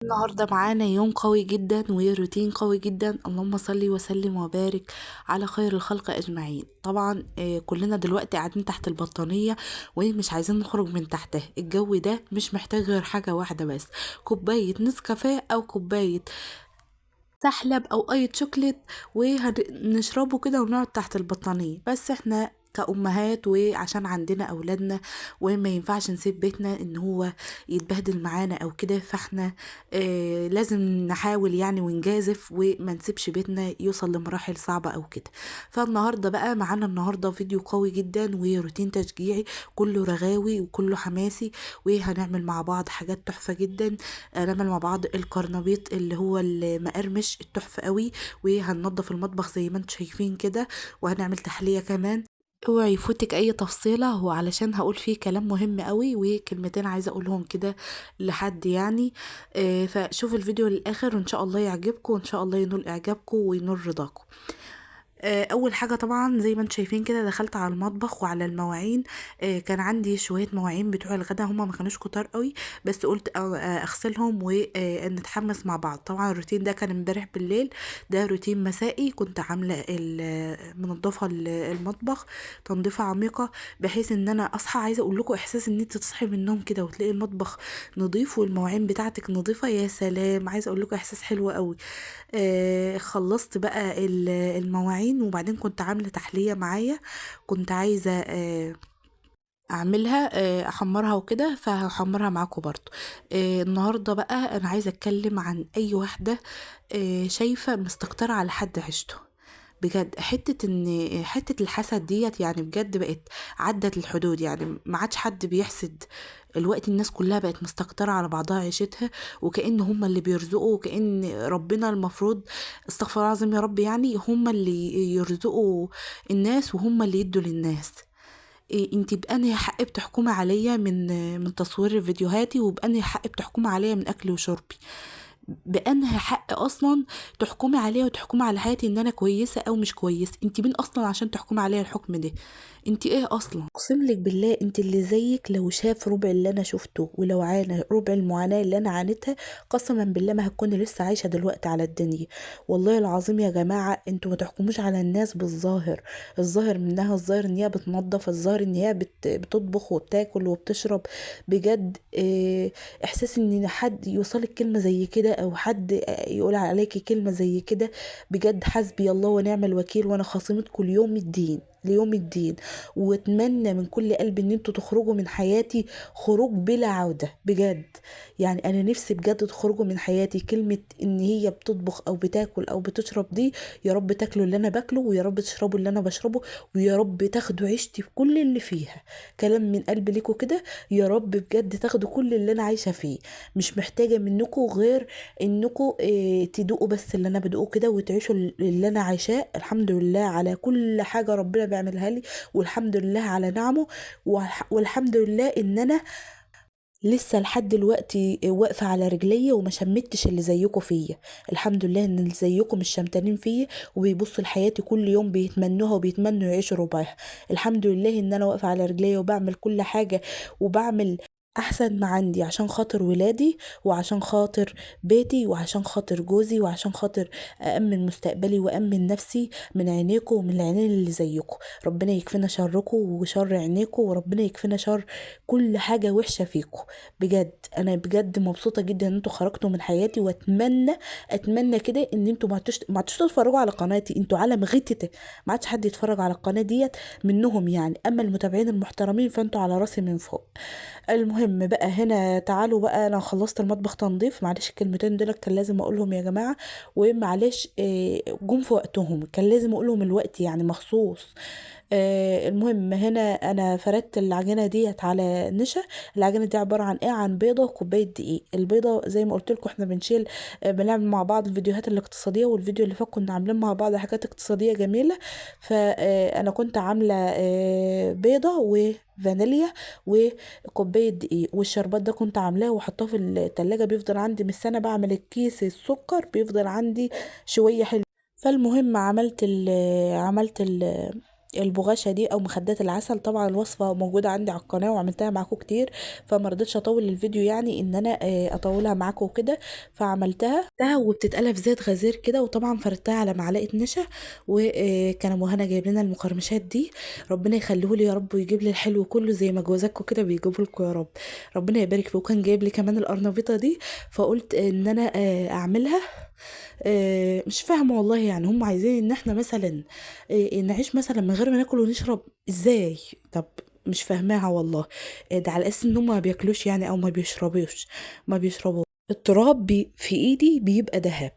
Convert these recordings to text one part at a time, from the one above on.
النهارده معانا يوم قوي جدا وروتين قوي جدا. اللهم صل وسلم وبارك على خير الخلق اجمعين. طبعا كلنا دلوقتي قاعدين تحت البطانية ومش عايزين نخرج من تحتها. الجو ده مش محتاج غير حاجة واحدة بس، كوباية نسكافيه او كوباية سحلب او اي شوكليت ونشربه كده ونقعد تحت البطانية. بس احنا كأمهات وعشان عندنا أولادنا وما ينفعش نسيب بيتنا إن هو يتبهدل معانا أو كده، فاحنا لازم نحاول يعني ونجازف وما نسيبش بيتنا يوصل لمراحل صعبة أو كده. فالنهاردة بقى معانا النهاردة فيديو قوي جدا وروتين تشجيعي كله رغاوي وكله حماسي، وهنعمل مع بعض حاجات تحفة جدا. نعمل مع بعض الكرنبيط اللي هو المقرمش التحفة قوي، وهننضف المطبخ زي ما انتم شايفين كده، وهنعمل تحلية كمان. اوعي يفوتك اي تفصيلة، هو علشان هقول فيه كلام مهم قوي وكلمتين عايزة اقولهم كده لحد يعني. فشوف الفيديو للاخر وان شاء الله يعجبكم وان شاء الله ينول اعجابكم وينول رضاكم. اول حاجه طبعا زي ما انتم شايفين كده دخلت على المطبخ وعلى المواعين. كان عندي شويه مواعين بتوع الغدا، هما ما كانوش كتار قوي، بس قلت اغسلهم ونتحمس مع بعض. طبعا الروتين ده كان امبارح بالليل، ده روتين مسائي كنت عامله منظفه المطبخ تنظيفه عميقه، بحيث ان انا اصحى. عايزه اقول لكم احساس ان انت تصحي من النوم كده وتلاقي المطبخ نظيف والمواعين بتاعتك نظيفه، يا سلام! عايزه اقول لكم احساس حلو قوي. خلصت بقى المواعين، وبعدين كنت عاملة تحلية معايا، كنت عايزة اعملها احمرها وكده، فهحمرها معاكم برضو. النهاردة بقى انا عايزة اتكلم عن اي واحدة شايفة مستكترة على حد عشته. بجد حتة الحسد ديت يعني بجد بقت عدت الحدود، يعني ما عادش حد بيحسد. الوقت الناس كلها بقت مستكترة على بعضها عيشتها، وكأن هم اللي بيرزقوا، وكأن ربنا المفروض، استغفر الله العظيم يا رب، يعني هم اللي يرزقوا الناس وهم اللي يدوا للناس. إيه انتي بأنهي حق بتحكمي عليا من تصوير فيديوهاتي، وبأنهي حق بتحكمي عليا من أكلي وشربي؟ بأنهي حق اصلا تحكمي عليا وتحكمي على حياتي ان انا كويسه او مش كويسه؟ انت مين اصلا عشان تحكمي عليا الحكم ده؟ انت ايه اصلا؟ اقسم لك بالله انت اللي زيك لو شاف ربع اللي انا شفته ولو عانى ربع المعاناه اللي انا عانيتها، قسما بالله ما هتكون لسه عايشه دلوقتي على الدنيا. والله العظيم يا جماعه، انتوا ما تحكموش على الناس بالظاهر. الظاهر منها، الظاهر ان هي بتنظف، الظاهر ان هي بتطبخ وبتاكل وبتشرب. بجد احساس ان حد يوصلك كلمه زي كده او حد يقول عليكي كلمه زي كده، بجد حسبي الله ونعم الوكيل، وانا خاصمتكم ليوم الدين ليوم الدين. واتمنى من كل قلبي ان انتوا تخرجوا من حياتي خروج بلا عودة بجد. يعني انا نفسي بجد تخرجوا من حياتي كلمة ان هي بتطبخ او بتاكل او بتشرب دي. يا رب تاكلوا اللي انا باكله، ويا رب تشربوا اللي انا بشربه، ويا رب تاخدوا عيشتي بكل اللي فيها. كلام من قلبي ليكوا كده، يا رب بجد تاخدوا كل اللي انا عايشة فيه. مش محتاجة منكم غير انكم تدوقوا بس اللي انا بدوقه كده، وتعيشوا اللي انا عايشاه. الحمد لله على كل حاجة ربنا بيعملها لي، والحمد لله على نعمه، والحمد لله ان انا لسه لحد دلوقتي واقفة على رجلي وما شمتش اللي زيكم فيا. الحمد لله ان اللي زيكم مش شمتانين فيا وبيبصوا لحياتي كل يوم بيتمنوها وبيتمنوا يعيشوا ربعها. الحمد لله ان انا واقفة على رجلي وبعمل كل حاجة، وبعمل احسن ما عندي عشان خاطر ولادي، وعشان خاطر بيتي، وعشان خاطر جوزي، وعشان خاطر أأمن مستقبلي وأمن نفسي من عينيكم ومن العينين اللي زيكم. ربنا يكفينا شركم وشر عينيكم، وربنا يكفينا شر كل حاجة وحشة فيكم. بجد انا بجد مبسوطة جدا ان انتوا خرجتوا من حياتي، اتمنى كده ان انتوا ما عدتوش تتفرجوا على قناتي. انتوا عالم غتت، ما عادش حد يتفرج على القناة ديت منهم يعني. اما المتابعين المحترمين فانتوا على راسي من فوق. المهم بقى هنا تعالوا بقى، انا خلصت المطبخ تنظيف. معلش الكلمتين دول كان لازم اقولهم يا جماعه، ومعلش جم في وقتهم، كان لازم اقولهم الوقت يعني مخصوص. المهم هنا انا فردت العجينه ديت على نشا. العجينه دي عباره عن ايه؟ عن بيضه وكوبايه دقيق. البيضه زي ما قلت لكم احنا بنشيل بنعمل مع بعض الفيديوهات الاقتصاديه، والفيديو اللي فات كنا عاملين مع بعض حاجات اقتصاديه جميله. فانا كنت عامله بيضه وفانيليا وكوبايه دقيق، والشربات ده كنت عاملاه وحطاه في التلاجة، بيفضل عندي من السنه. بعمل الكيس السكر بيفضل عندي شويه حلو. فالمهم عملت البغاشة دي او مخدات العسل. طبعا الوصفة موجودة عندي على القناة وعملتها معاكم كتير، فما رضيتش اطول الفيديو يعني ان انا اطولها معاكم وكده. فعملتها وبتتقلى في زيت غزير كده، وطبعا فردتها على معلقة نشا. وكان ابو هنا جايب لنا المقرمشات دي، ربنا يخليه لي يا رب ويجيب لي الحلو كله زي ما جوازاتكم كده بيجيبوا لكم يا رب. ربنا يبارك فيه. وكان جايب لي كمان القرنبيطة دي، فقلت ان انا اعملها. مش فاهمة والله، يعني هم عايزين ان احنا مثلا نعيش مثلا من غير ما ناكل ونشرب ازاي؟ طب مش فاهماها والله. ده على اساس ان هم ما بياكلوش يعني او ما بيشربوا التراب في ايدي بيبقى دهب.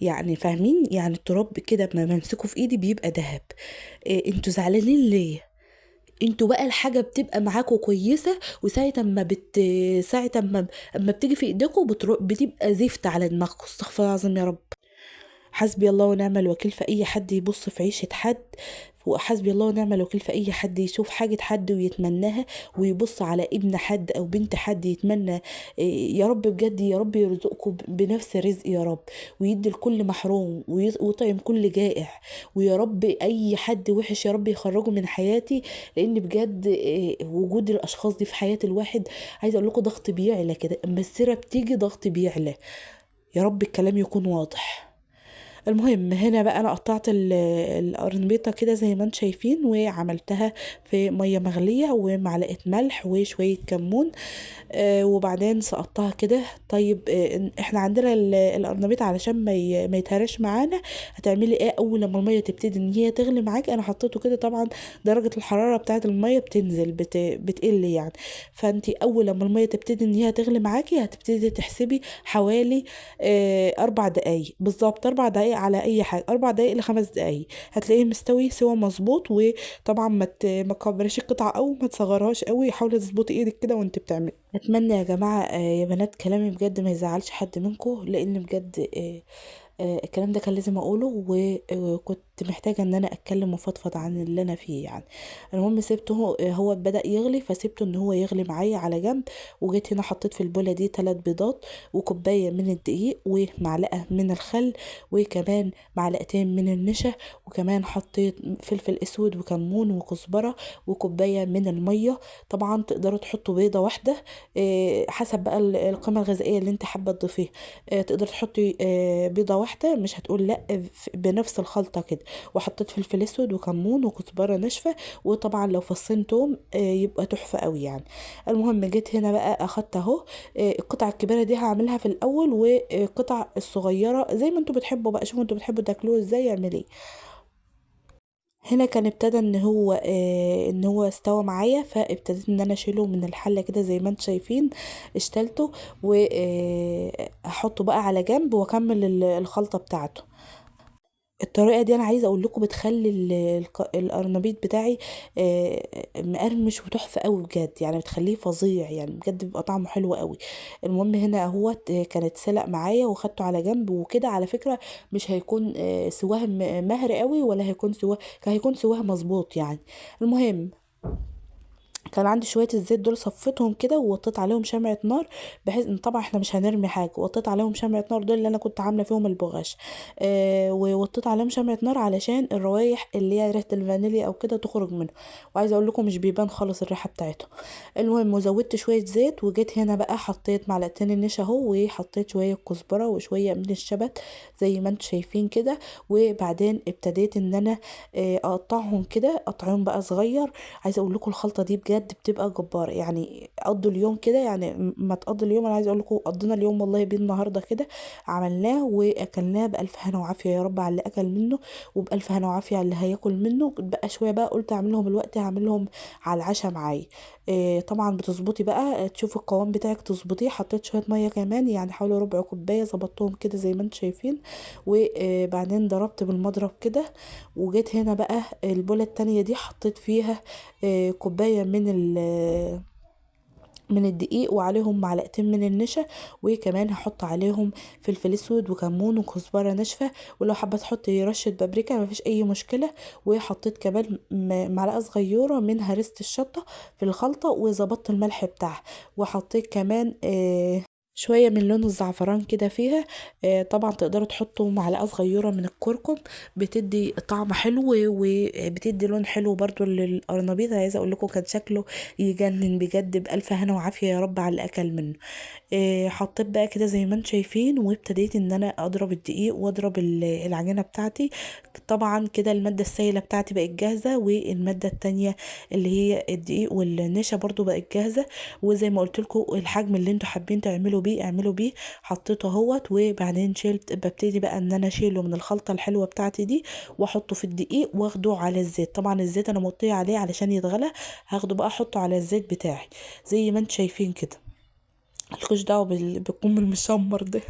يعني فاهمين؟ يعني التراب كده لما بمسكه في ايدي بيبقى دهب. انتوا زعلانين ليه؟ انتوا بقى الحاجة بتبقى معاكوا كويسة، وساعة ساعة اما بتيجي في ايديكوا بتبقى زفت على دماغكوا. استغفر الله العظيم يا رب. حسبي الله ونعم الوكيل في اي حد يبص في عيشة حد، وحسبي الله ونعم الوكيل في اي حد يشوف حاجة حد ويتمناها، ويبص على ابن حد او بنت حد يتمنى. يا رب بجد، يا رب يرزقكم بنفس الرزق يا رب، ويدي الكل محروم ويطعم كل جائع. ويا رب اي حد وحش يا رب يخرجه من حياتي، لان بجد وجود الاشخاص دي في حياة الواحد، عايزه اقول لكم ضغط بيعلى كده، اما السيره بتيجي ضغط بيعلى. يا رب الكلام يكون واضح. المهم هنا بقى انا قطعت القرنبيطه كده زي ما انتم شايفين، وعملتها في ميه مغليه ومعلقه ملح وشويه كمون. وبعدين سقطتها كده. طيب احنا عندنا القرنبيط علشان ما يتهرش معانا، هتعملي ايه اول لما الميه تبتدي ان هي تغلي معاكي؟ انا حطيته كده، طبعا درجه الحراره بتاعه الميه بتنزل بتقل يعني. فانت اول لما الميه تبتدي ان هي تغلي معاكي، هتبتدي تحسبي حوالي 4 دقايق بالظبط، 4 دقايق على اي حاجه، 4 دقايق ل5 دقايق هتلاقيه مستوي سوا مظبوط. وطبعا ما تكبريش القطعه او ما تصغرهاش قوي، حاولي تظبطي ايدك كده وانت بتعملي. اتمنى يا جماعه يا بنات كلامي بجد ما يزعلش حد منكم، لان بجد الكلام ده كان لازم اقوله، وكنت محتاجة ان انا اتكلم وفضفض عن اللي انا فيه يعني. المهم سيبته هو بدأ يغلي، فسيبته ان هو يغلي معايا على جنب. وجيت هنا حطيت في البولة دي 3 بيضات، وكوباية من الدقيق، ومعلقة من الخل، وكمان معلقتين من النشا، وكمان حطيت فلفل اسود وكمون وكزبرة، وكوباية من المية. طبعا تقدروا تحطوا بيضة واحدة حسب بقى القيمة الغذائية اللي انت حابة تضيفيها. تقدر تحطي بيضة واحدة، مش هتقول لا، بنفس الخلطة كده. وحطيت فلفل اسود وكمون وكزبرة ناشفة، وطبعا لو فصين توم يبقى تحفة قوي يعني. المهم جيت هنا بقى اخدت اهو القطعة الكبيرة دي هعملها في الاول، والقطع الصغيرة زي ما انتوا بتحبوا بقى، شوفوا انتوا بتحبوا تاكلوه ازاي اعمليه. هنا كان ابتدى ان هو استوى معايا، فابتديت ان انا اشيله من الحله كده زي ما انتم شايفين. اشتلته واحطه بقى على جنب، واكمل الخلطه بتاعته. الطريقه دي انا عايزه اقول لكم بتخلي القرنبيط بتاعي مقرمش وتحفه قوي بجد، يعني بتخليه فظيع يعني، بجد بيبقى طعمه حلو قوي. المهم هنا اهوت كانت سلق معايا وخدته على جنب وكده. على فكره مش هيكون سواه مهري قوي، ولا هيكون سواه، كان هيكون سواه مظبوط يعني. المهم كان عندي شويه الزيت دول، صفيتهم كده ووطيت عليهم شمعة نار، بحيث ان طبعا احنا مش هنرمي حاجه. وطيت عليهم شمعة نار دول اللي انا كنت عامله فيهم البغاش. ووطيت عليهم شمعة نار علشان الروايح اللي هي ريحه الفانيليا او كده تخرج منه. وعايزه اقول لكم مش بيبان خالص الريحه بتاعته. المهم وزودت شويه زيت، وجيت هنا بقى حطيت معلقتين النشا اهو، وحطيت شويه كزبره وشويه من الشبت زي ما انتم شايفين كده. وبعدين ابتديت ان انا اقطعهم كده، اقطعهم بقى صغير. عايزه اقول لكم الخلطه دي بجد بتبقى جباره يعني. قضوا اليوم كده يعني، ما تقضوا اليوم، انا عايزه اقول لكم قضينا اليوم والله بيه النهارده كده. عملناه واكلناه بالف هنا وعافيه يا رب على اللي اكل منه، وبالف هنا وعافيه على اللي هياكل منه. بقى شويه بقى قلت اعملهم الوقت، هعملهم على العشاء معايا. طبعا بتظبطي بقى تشوفي القوام بتاعك تظبطيه. حطيت شويه ميه كمان يعني حوالي ربع كوبايه، ظبطتهم كده زي ما انتم شايفين. وبعدين ضربت بالمضرب كده. وجيت هنا بقى البولة التانية دي حطيت فيها كوباية من الدقيق، وعليهم معلقتين من النشا. وكمان هحط عليهم فلفل اسود وكمون وكزبره ناشفه، ولو حابه تحطي رشه بابريكا مفيش اي مشكله. وحطيت كمان معلقه صغيره من هريسه الشطه في الخلطه، وظبطت الملح بتاعها. وحطيت كمان شوية من لون الزعفران كده فيها. طبعا تقدروا تحطوا معلقة صغيرة من الكركم، بتدي طعم حلو وبتدي لون حلو برضو للقرنبيط. عايزة اقول لكم كان شكله يجنن بجد، بألف هنا وعافية يا رب على اللي اكل منه. حطيت بقى كده زي ما انتم شايفين، وابتديت ان انا اضرب الدقيق واضرب العجينة بتاعتي. طبعا كده المادة السائلة بتاعتي بقت جاهزة، والمادة التانية اللي هي الدقيق والنشا برضو بقت جاهزة. وزي ما قلت لكم الحجم اللي انتوا حابين تعملوا بيه اعملوا بيه. حطيته اهوت، وبعدين ببتدي بقى ان انا اشيله من الخلطة الحلوة بتاعتي دي، واحطه في الدقيق واخده على الزيت. طبعا الزيت انا مغطيه عليه علشان يتغلى. هاخده بقى احطه على الزيت بتاعي زي ما انتوا شايفين كده. ملكوش دعوة بالكم المشمر ده.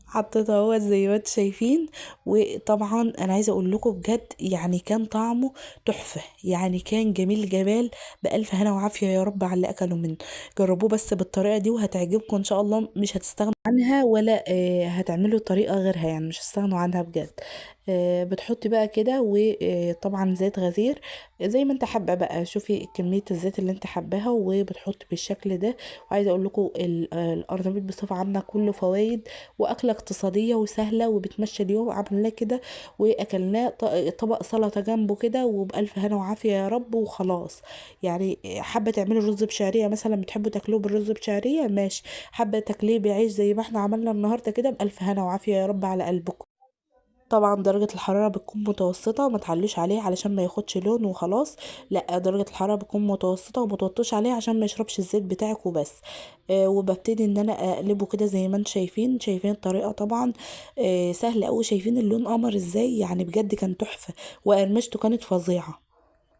حطيته اهو زي ما انتوا شايفين. وطبعا انا عايزه اقول لكم بجد يعني كان طعمه تحفه، يعني كان جميل جمال. بألف هنا وعافيه يا رب على اللي اكلوا منه. جربوه بس بالطريقه دي وهتعجبكم ان شاء الله، مش هتستغنوا عنها ولا هتعملوا طريقه غيرها، يعني مش هتستغنوا عنها بجد. بتحطي بقى كده، وطبعا زيت غزير زي ما انت حابه بقى. شوفي كميه الزيت اللي انت حباها وبتحطي بالشكل ده. وعايزه اقول لكم القرنبيط بصفه عامه كله فوائد، واكله اقتصاديه وسهله وبتمشي اليوم. عملناه كده واكلناه طبق سلطه جنبه كده، وبالف هنا وعافيه يا رب وخلاص. يعني حابه تعملي رز بشعريه مثلا، بتحبوا تاكلوه بالرز بشعريه ماشي. حابه تاكليه بعيش زي ما احنا عملنا النهارده كده، بالف هنا وعافيه يا رب على قلبكم. طبعا درجة الحرارة بتكون متوسطة، ما تعلوش عليه علشان ما ياخدش لون وخلاص. لا، درجة الحرارة بتكون متوسطة، وما توطوش عليه عشان ما يشربش الزيت بتاعك وبس. وببتدي ان انا اقلبه كده زي ما انتم شايفين الطريقة طبعا. سهلة اوي. شايفين اللون قمر ازاي؟ يعني بجد كان تحفة، وقرمشته كانت فظيعة.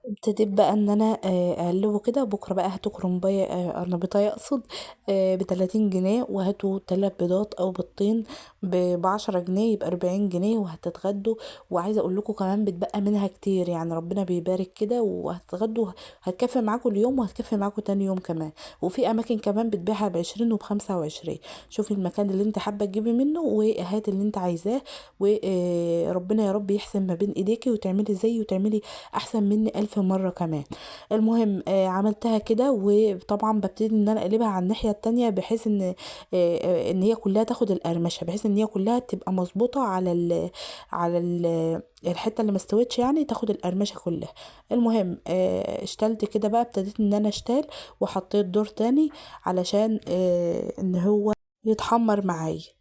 ابتديت بقى ان انا اقلبه كده. بكره بقى هاتوا كرنبايه قرنبيطايه اقصد، ب30 جنيه، وهاتوا 3 بيضات او بيضتين ب10 جنيه، يبقى 40 جنيه وهتتغدوا. وعايزه اقول لكم كمان بتبقى منها كتير، يعني ربنا بيبارك كده، وهتتغدوا. هتكفي معاكم اليوم وهتكفي معاكم تاني يوم كمان. وفي اماكن كمان بتبيعها ب20 وب25. شوفي المكان اللي انت حابه تجيبي منه وهات اللي انت عايزاه. وربنا يا رب يحسن ما بين ايديكي، وتعملي زي وتعملي احسن مني 1000 مرة كمان. المهم عملتها كده، وطبعا ببتدي ان انا اقلبها على الناحية التانية، بحيث ان هي كلها تاخد القرمشة، بحيث ان هي كلها تبقى مظبوطة على الحتة اللي مستوتش، يعني تاخد القرمشة كلها. المهم اشتلت كده بقى، ابتديت ان انا اشتال، وحطيت دور تاني علشان ان هو يتحمر معايا.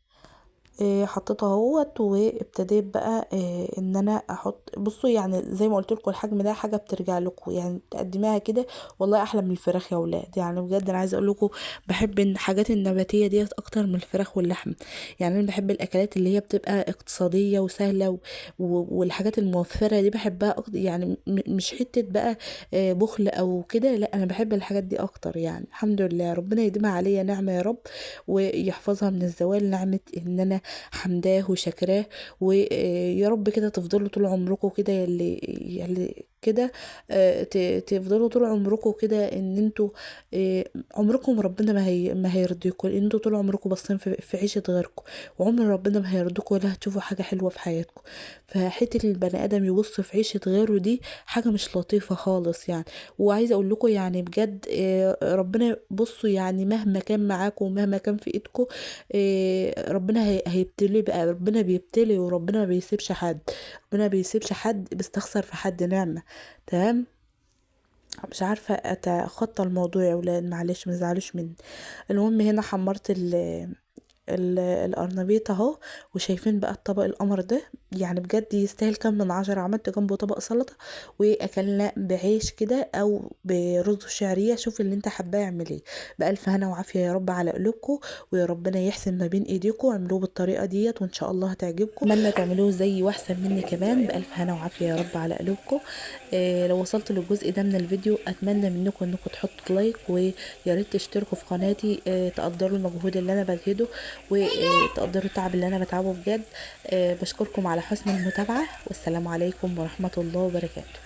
حطيته اهوت، وابتديت بقى ان انا احط. بصوا يعني زي ما قلت لكم الحجم ده حاجه بترجع لكم، يعني تقدميها كده والله احلى من الفراخ يا اولاد. يعني بجد انا عايزه اقول لكم بحب الحاجات النباتيه ديت اكتر من الفراخ واللحم. يعني انا بحب الاكلات اللي هي بتبقى اقتصاديه وسهله والحاجات الموفره دي بحبها أكتر. يعني مش حته بقى بخل او كده، لا انا بحب الحاجات دي اكتر. يعني الحمد لله ربنا يديمها عليا نعمه يا رب، ويحفظها من الزوال، نعمه ان انا حمداه وشكراه. ويا رب كده تفضلوا طول عمركم كده، يلي كده تفضلوا طول عمركم كده ان انتوا عمركم ربنا ما هيرضيكم، ان انتوا طول عمركم باصين في عيشة غيركم. وعمر ربنا ما هيرضيكم ولا هتشوفوا حاجة حلوة في حياتكم. فحتة البني ادم يبص في عيشة غيره دي حاجة مش لطيفة خالص يعني. وعايزة اقول لكم يعني بجد ربنا بصوا، يعني مهما كان معاكم ومهما كان في ايدكم ربنا هيبتلي بقى. ربنا بيبتلي، وربنا ما بيسيبش حد. ربنا ما بيسيبش حد بيستخسر في حد نعمة. تمام. مش عارفة اتخطى الموضوع يا ولاد، معلش ما تزعلوش مني. المهم هنا حمرت القرنبيط اهو. وشايفين بقى الطبق القمر ده؟ يعني بجد يستاهل كام من 10. عملت جنبه طبق سلطة، واكلنا بعيش كده او برز شعرية. شوف اللي انت حباه اعمليه. بألف هنا وعافية يا رب على قلوبكم، ويا ربنا يحسن ما بين ايديكم. اعملوه بالطريقة ديت وان شاء الله هتعجبكم. اتمنى تعملوه زي واحسن مني كمان. بألف هنا وعافية يا رب على قلوبكم. لو وصلت للجزء ده من الفيديو اتمنى منكم انكم تحطوا لايك، ويا ريت تشتركوا في قناتي. تقدروا المجهود اللي انا بجهده، وتقدروا التعب اللي انا بتعبه بجد. بشكركم على حسن المتابعة، والسلام عليكم ورحمة الله وبركاته.